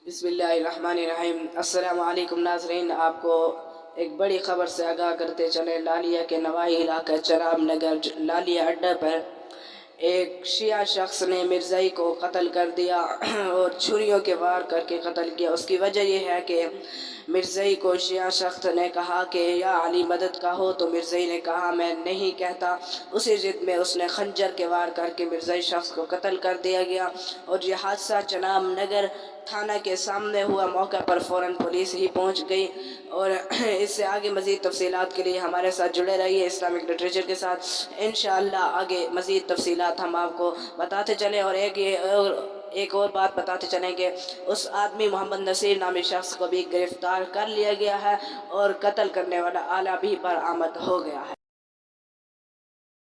بسم اللہ الرحمن الرحیم۔ السلام علیکم ناظرین، آپ کو ایک بڑی خبر سے آگاہ کرتے چلے۔ لالیہ کے نواحی علاقہ چراب نگر لالیہ اڈہ پر ایک شیعہ شخص نے مرزائی کو قتل کر دیا اور چھریوں کے وار کر کے قتل کیا۔ اس کی وجہ یہ ہے کہ مرزائی کو شیعہ شخص نے کہا کہ یا علی مدد کا ہو، تو مرزائی نے کہا میں نہیں کہتا۔ اسی ضد میں اس نے خنجر کے وار کر کے مرزائی شخص کو قتل کر دیا گیا اور یہ حادثہ چراب نگر تھانہ کے سامنے ہوا۔ موقع پر فوراً پولیس ہی پہنچ گئی اور اس سے آگے مزید تفصیلات کے لیے ہمارے ساتھ جڑے رہیے اسلامک لٹریچر کے ساتھ۔ انشاءاللہ آگے مزید تفصیلات ہم آپ کو بتاتے چلیں۔ اور ایک اور بات بتاتے چلیں کہ اس آدمی محمد نصیر نامی شخص کو بھی گرفتار کر لیا گیا ہے اور قتل کرنے والا آلہ بھی برآمد ہو گیا ہے۔